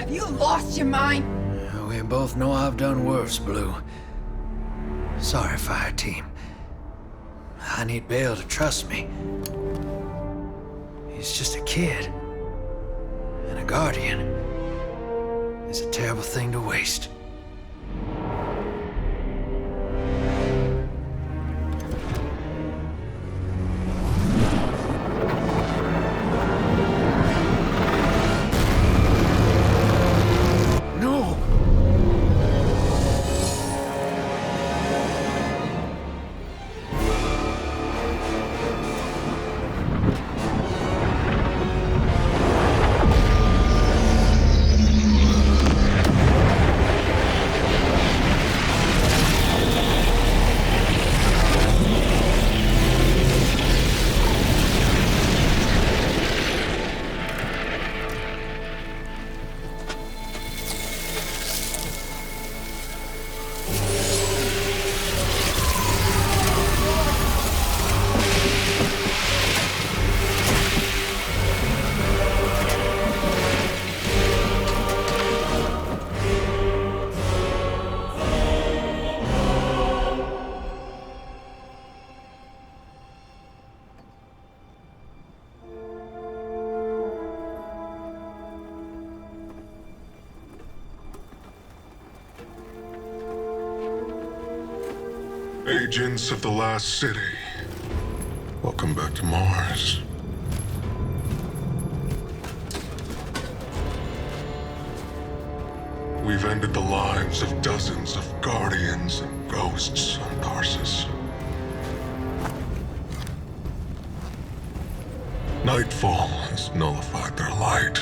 Have you lost your mind? We both know I've done worse, Blue. Sorry, fire team. I need Bale to trust me. He's just a kid. And a guardian is a terrible thing to waste. Agents of the Last City, welcome back to Mars. We've ended the lives of dozens of Guardians and Ghosts on Tarsus. Nightfall has nullified their light.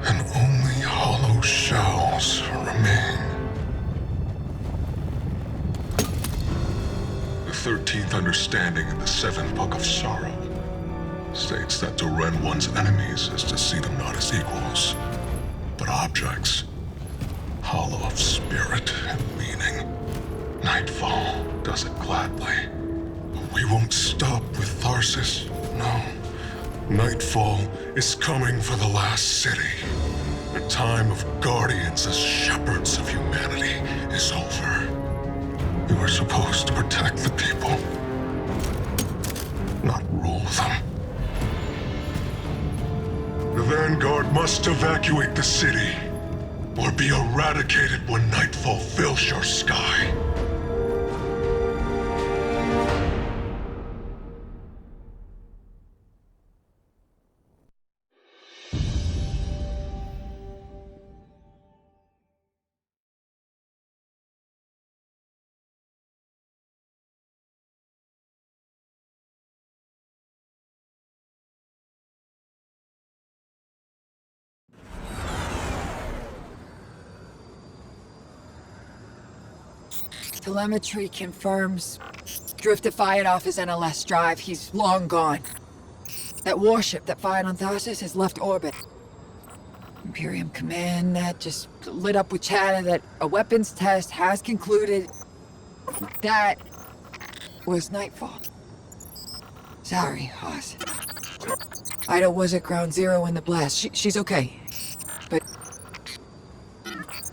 And only hollow shells remain. The 13th understanding in the 7th Book of Sorrow states that to rend one's enemies is to see them not as equals, but objects, hollow of spirit and meaning. Nightfall does it gladly. But we won't stop with Tarsus, no. Nightfall is coming for the Last City. The time of Guardians as shepherds of humanity is over. We were supposed to protect the people, not rule them. The Vanguard must evacuate the city, or be eradicated when Nightfall fills your sky. Telemetry confirms Drifter fired off his NLS drive. He's long gone. That warship that fired on Tarsus has left orbit. Imperium Command Net just lit up with chatter that a weapons test has concluded. That was Nightfall. Sorry, Hoss. Ida was at ground zero in the blast. She's okay. But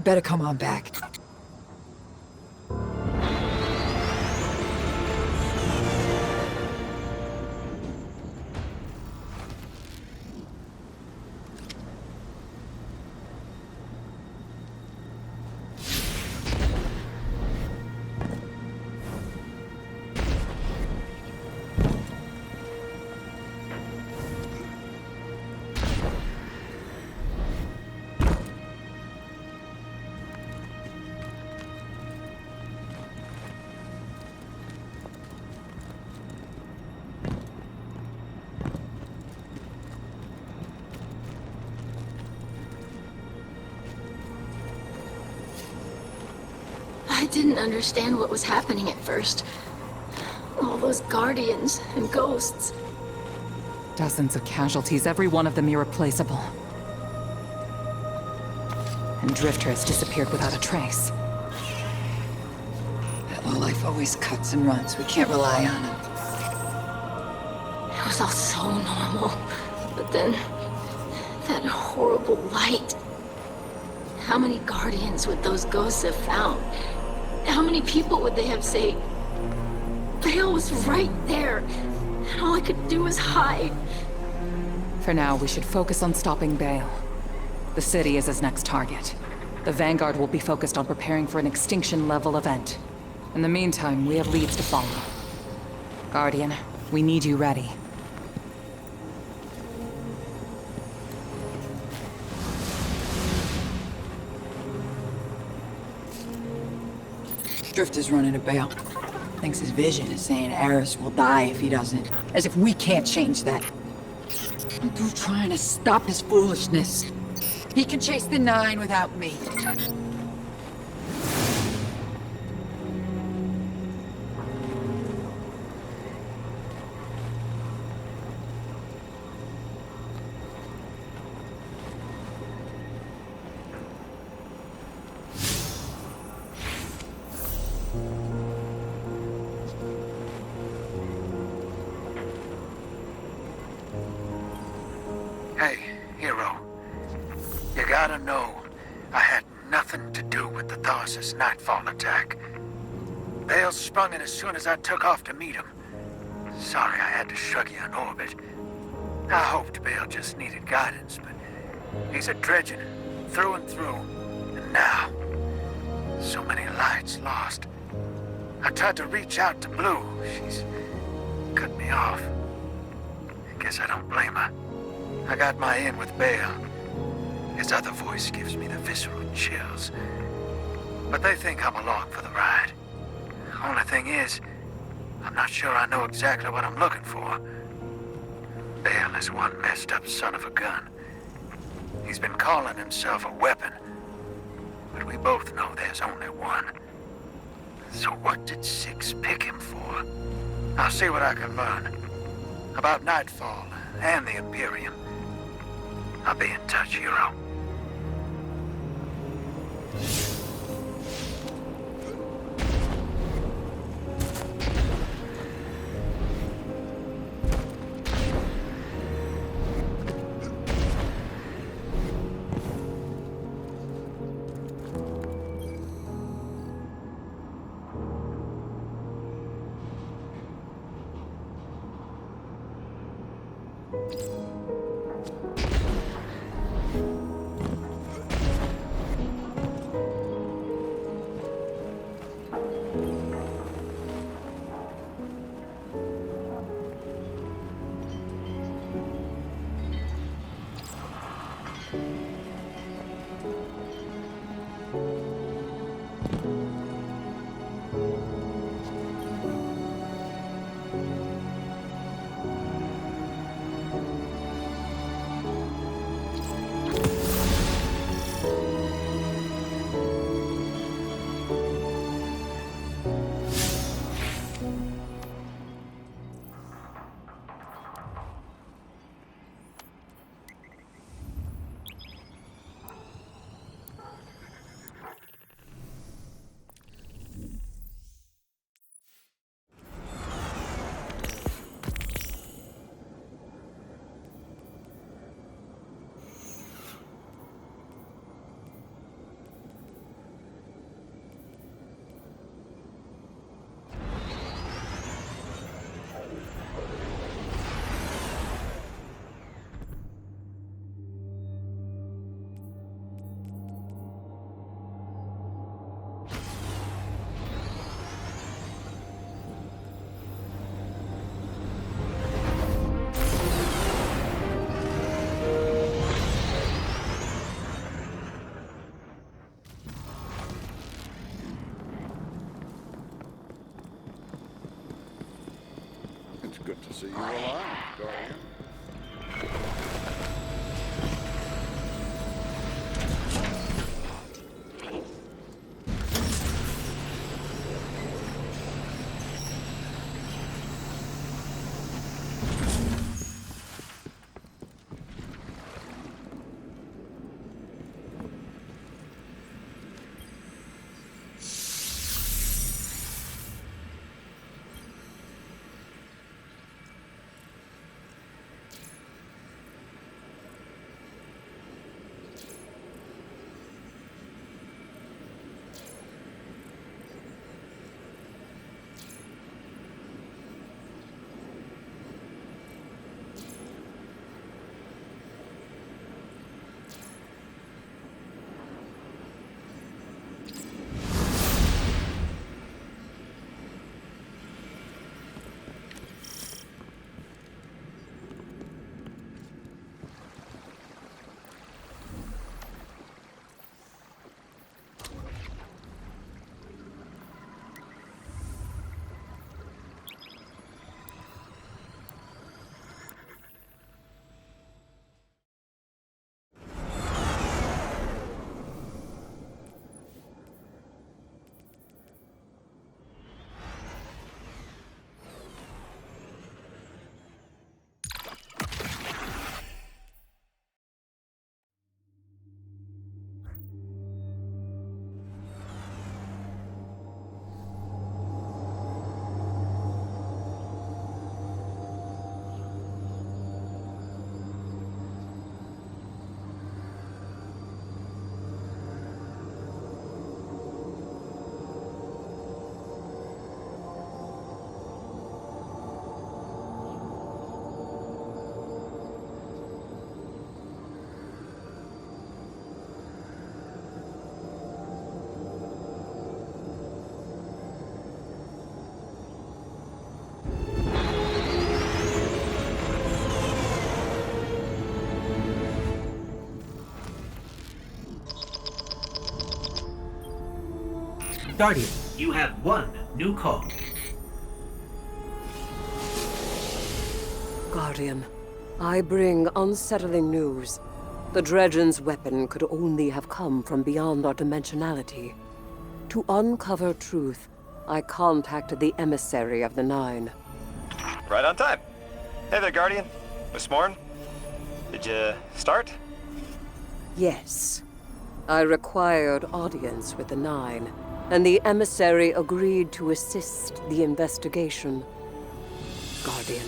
better come on back. I didn't understand what was happening at first. All those Guardians and Ghosts. Dozens of casualties, every one of them irreplaceable. And Drifter has disappeared without a trace. That lowlife always cuts and runs. We can't rely on him. It was all so normal. But then... That horrible light. How many Guardians would those ghosts have found? How many people would they have saved? Bale was right there, and all I could do was hide. For now, we should focus on stopping Bale. The city is his next target. The Vanguard will be focused on preparing for an extinction-level event. In the meantime, we have leads to follow. Guardian, we need you ready. Drifter's running a Bale. Thinks his vision is saying Eris will die if he doesn't. As if we can't change that. I'm through trying to stop his foolishness. He can chase the 9 without me. Hey, hero. You gotta know, I had nothing to do with the Tharsis Nightfall attack. Bale sprung it as soon as I took off to meet him. Sorry I had to shrug you in orbit. I hoped Bale just needed guidance, but he's a dredgen, through and through. And now, so many lights lost. I tried to reach out to Blue. She's cut me off. Guess I don't blame her. I got my in with Bale. His other voice gives me the visceral chills. But they think I'm along for the ride. Only thing is, I'm not sure I know exactly what I'm looking for. Bale is one messed up son of a gun. He's been calling himself a weapon. But we both know there's only one. So what did Six pick him for? I'll see what I can learn. About Nightfall and the Imperium. I'll be in touch, hero. It's good to see you alive, Guardian. Guardian, you have one new call. Guardian, I bring unsettling news. The Dredgen's weapon could only have come from beyond our dimensionality. To uncover truth, I contacted the emissary of the Nine. Right on time. Hey there, Guardian. Miss Morn. Did you start? Yes. I required audience with the Nine, and the emissary agreed to assist the investigation. Guardian,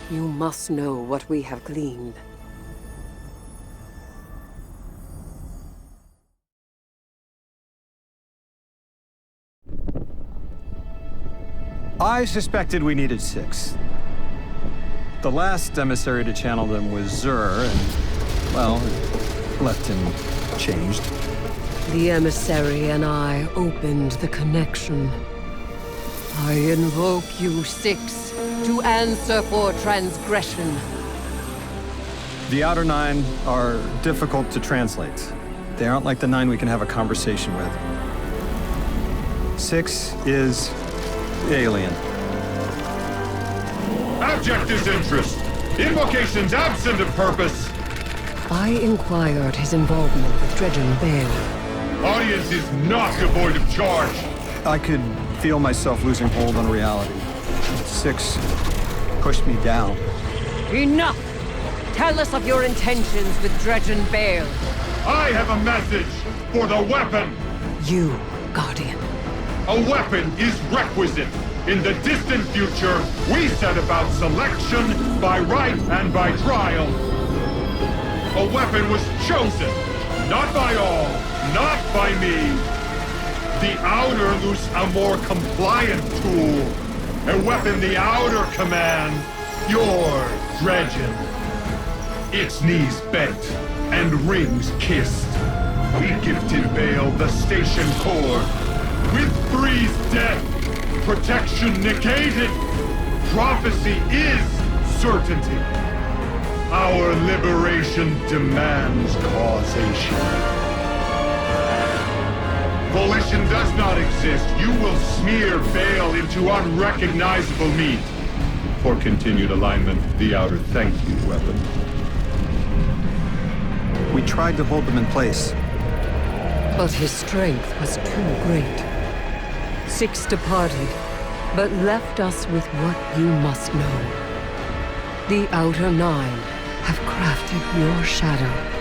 you must know what we have gleaned. I suspected we needed 6. The last emissary to channel them was Zur, and, well, it left him changed. The emissary and I opened the connection. I invoke you 6 to answer for transgression. The Outer Nine are difficult to translate. They aren't like the 9 we can have a conversation with. 6 is alien. Abject disinterest. Invocations absent of purpose. I inquired his involvement with Dredgen Bale. Audience is not devoid of charge. I could feel myself losing hold on reality. 6 pushed me down. Enough! Tell us of your intentions with Dredgen Bale. I have a message for the weapon. You, Guardian. A weapon is requisite. In the distant future, we set about selection by right and by trial. A weapon was chosen, not by all, not by me. The Outer loose a more compliant tool. A weapon the Outer command, your Dredgen. Its knees bent and rings kissed. We gifted Bale the station core. With Three's death, protection negated. Prophecy is certainty. Our liberation demands causation. Volition does not exist. You will smear Bale into unrecognizable meat. For continued alignment, the Outer thank you weapon. We tried to hold them in place. But his strength was too great. 6 departed, but left us with what you must know. The Outer Nine have crafted your shadow.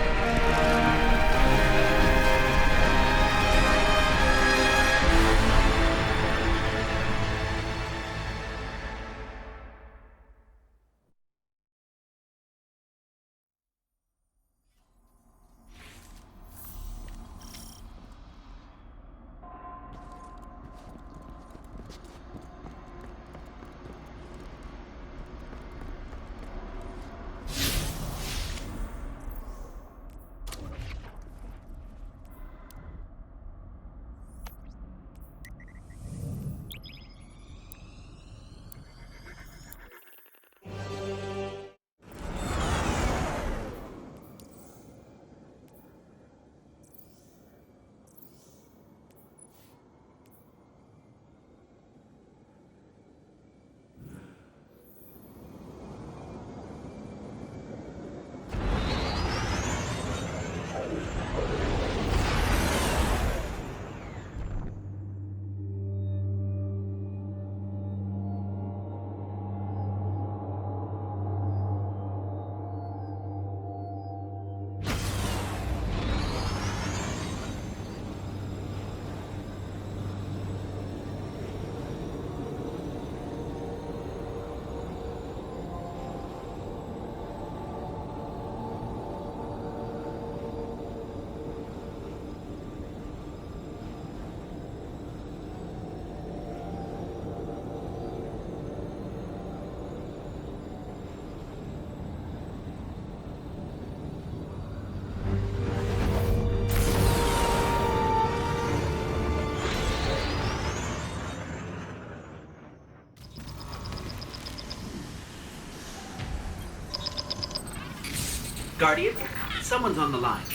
Guardian, someone's on the line.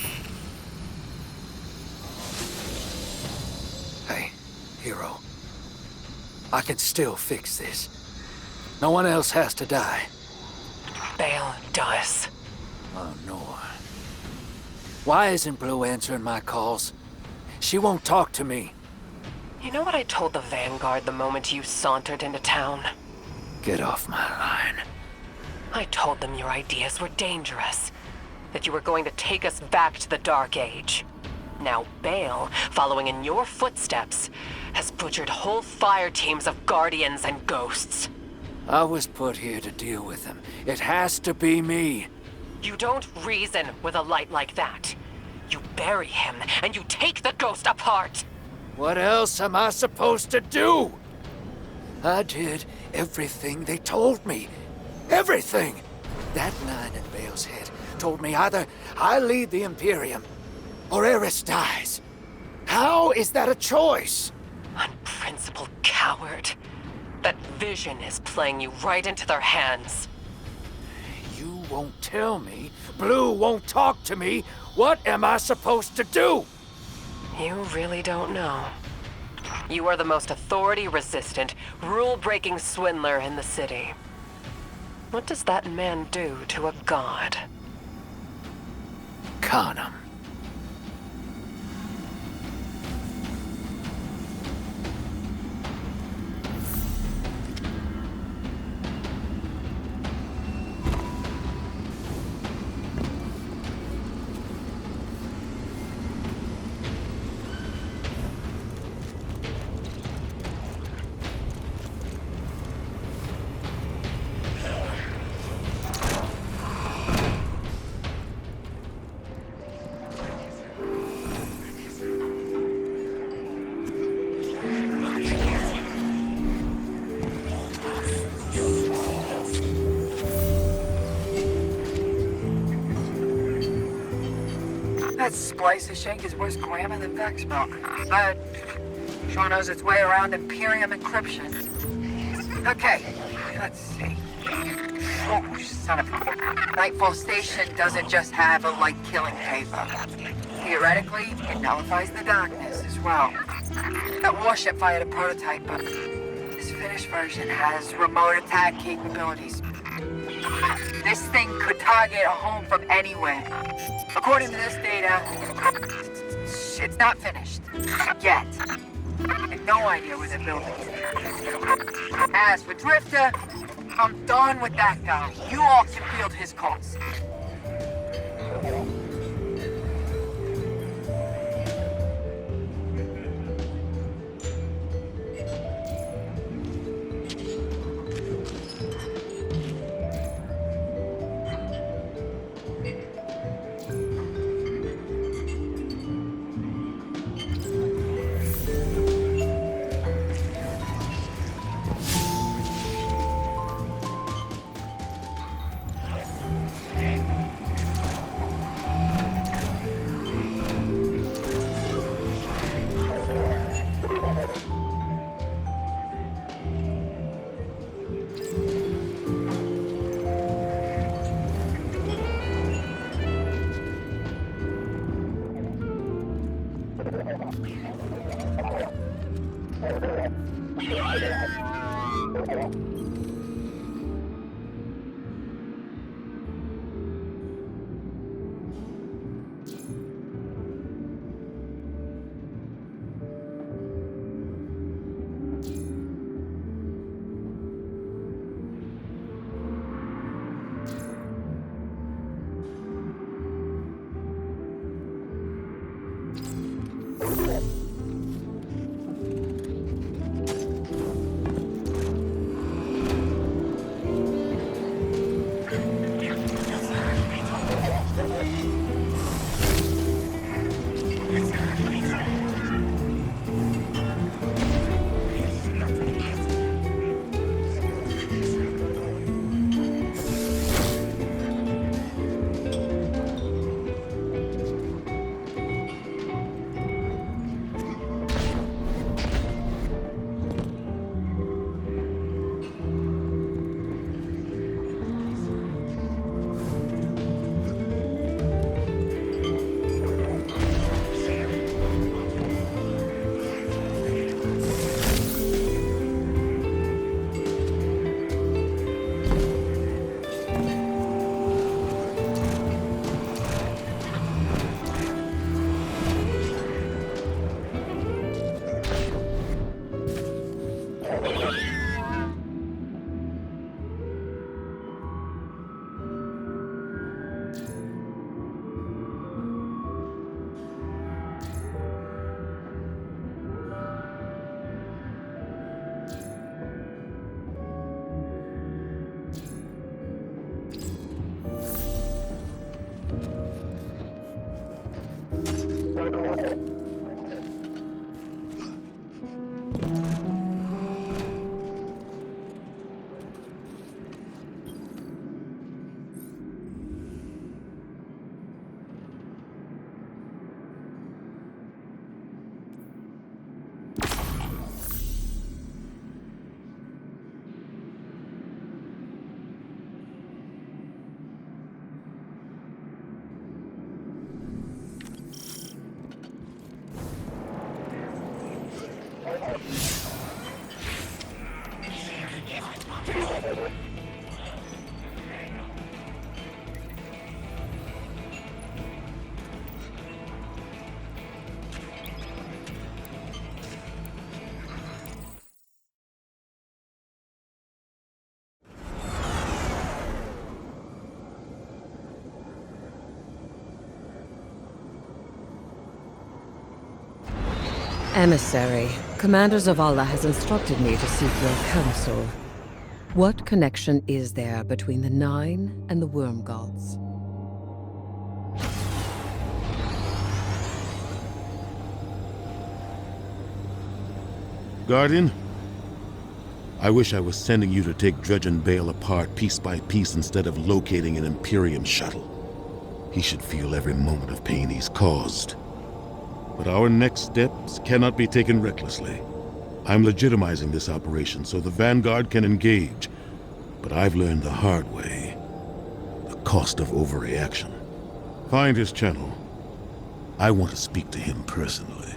Hey, Hero. I can still fix this. No one else has to die. Bale does. Oh, no. Why isn't Blue answering my calls? She won't talk to me. You know what I told the Vanguard the moment you sauntered into town? Get off my line. I told them your ideas were dangerous. That you were going to take us back to the Dark Age. Now Bale, following in your footsteps, has butchered whole fire teams of Guardians and Ghosts. I was put here to deal with him. It has to be me. You don't reason with a light like that. You bury him, and you take the Ghost apart! What else am I supposed to do? I did everything they told me. Everything! That 9 in Bale's head told me either I lead the Imperium, or Eris dies. How is that a choice? Unprincipled coward. That vision is playing you right into their hands. You won't tell me. Blue won't talk to me. What am I supposed to do? You really don't know. You are the most authority-resistant, rule-breaking swindler in the city. What does that man do to a god? Con him. That splicer shank is worse grammar than Vex milk. But sure knows its way around Imperium encryption. Okay, let's see. Oh, son of a... Nightfall Station doesn't just have a light-killing paper. Theoretically, it nullifies the darkness as well. That warship fired a prototype, but this finished version has remote attack capabilities. This thing could target a home from anywhere. According to this data, it's not finished. Yet. And no idea where they're building it. As for Drifter, I'm done with that guy. You all can field his calls. Emissary, Commander Zavala has instructed me to seek your counsel. What connection is there between the Nine and the Worm Gods? Guardian? I wish I was sending you to take Dredge and Bale apart piece by piece instead of locating an Imperium shuttle. He should feel every moment of pain he's caused. But our next steps cannot be taken recklessly. I'm legitimizing this operation so the Vanguard can engage. But I've learned the hard way. The cost of overreaction. Find his channel. I want to speak to him personally.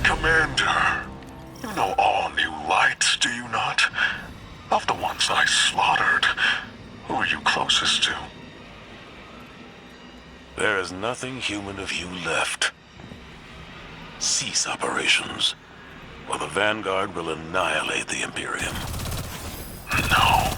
Commander, you know all new lights, do you not? Of the ones I slaughtered, who are you closest to? There is nothing human of you left. Cease operations, or the Vanguard will annihilate the Imperium. No.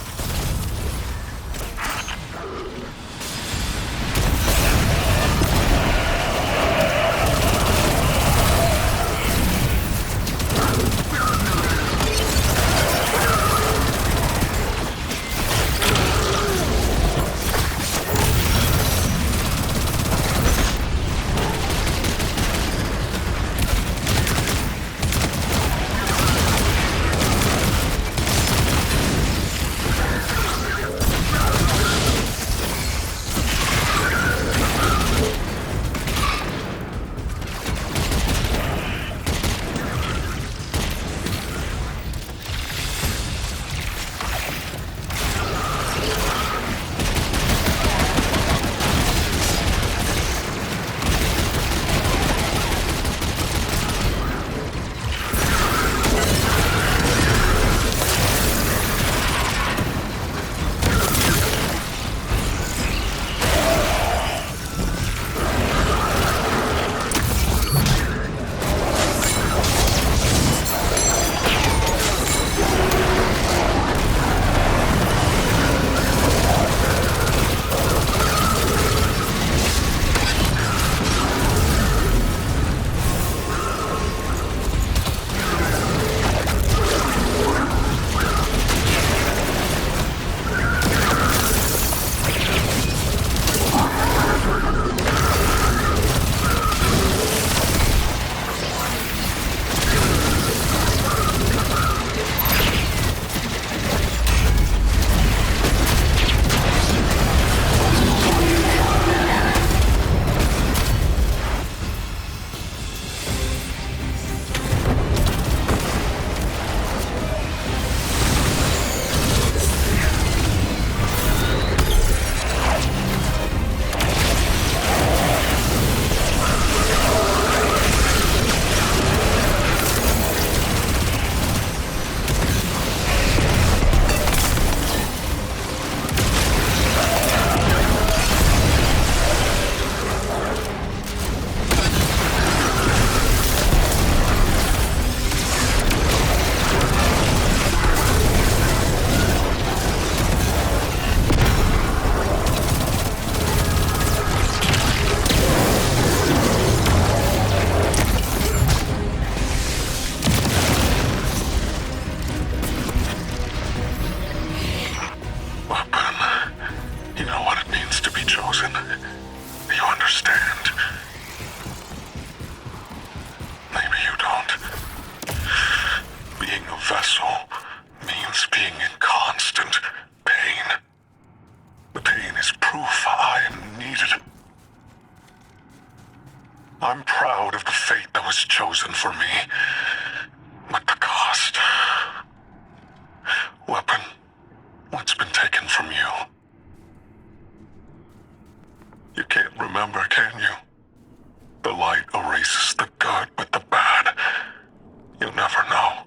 You never know.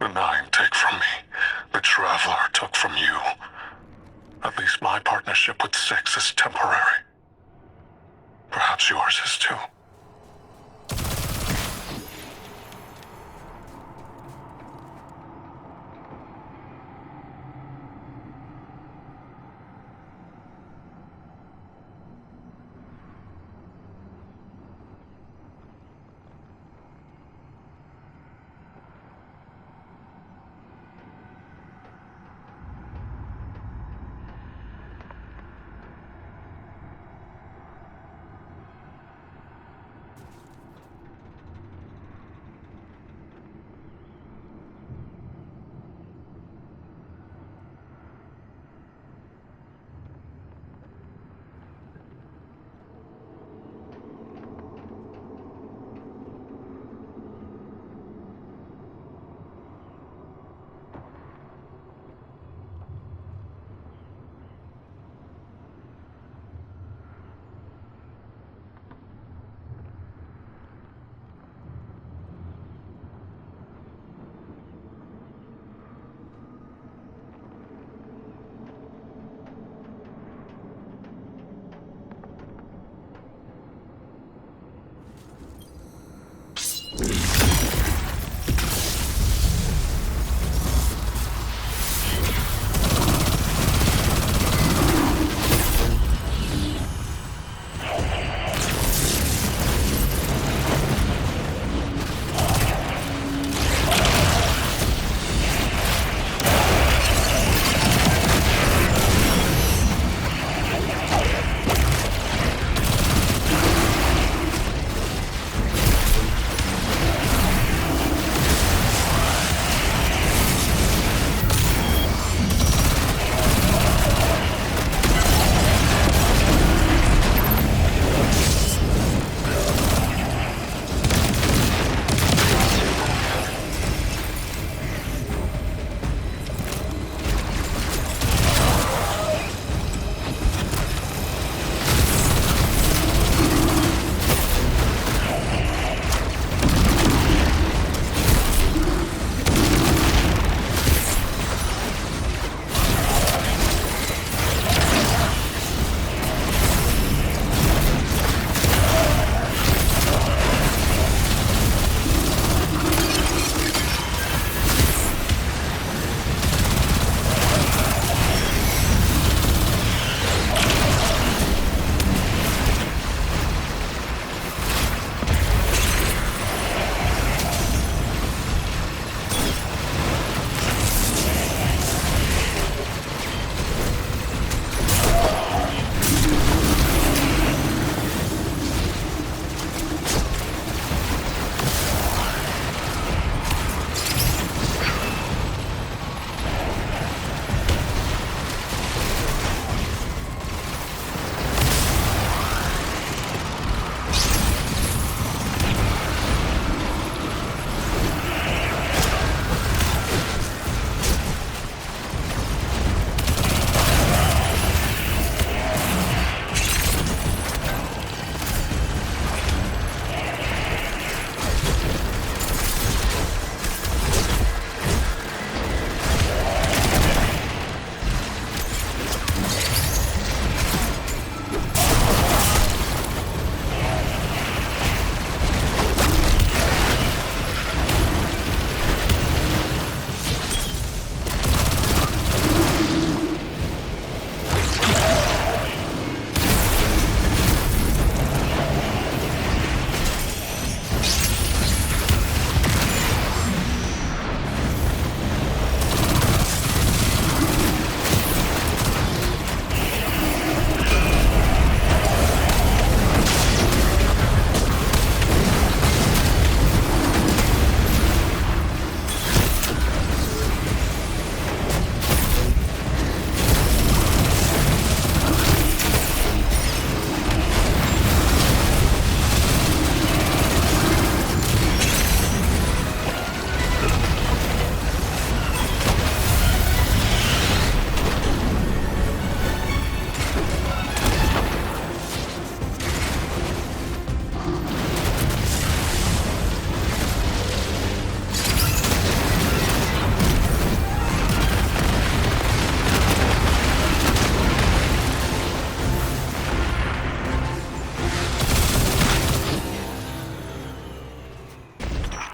The Nine take from me. The Traveler took from you. At least my partnership with Six is temporary. Perhaps yours is too.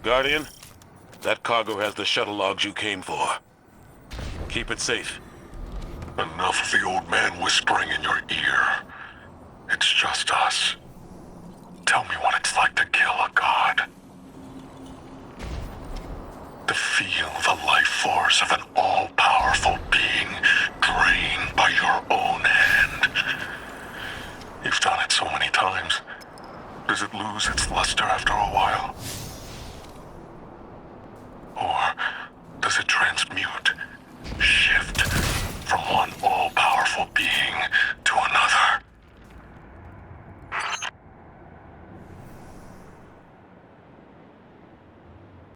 Guardian, that cargo has the shuttle logs you came for. Keep it safe. Enough of the old man whispering in your ear. It's just us. Tell me what it's like to kill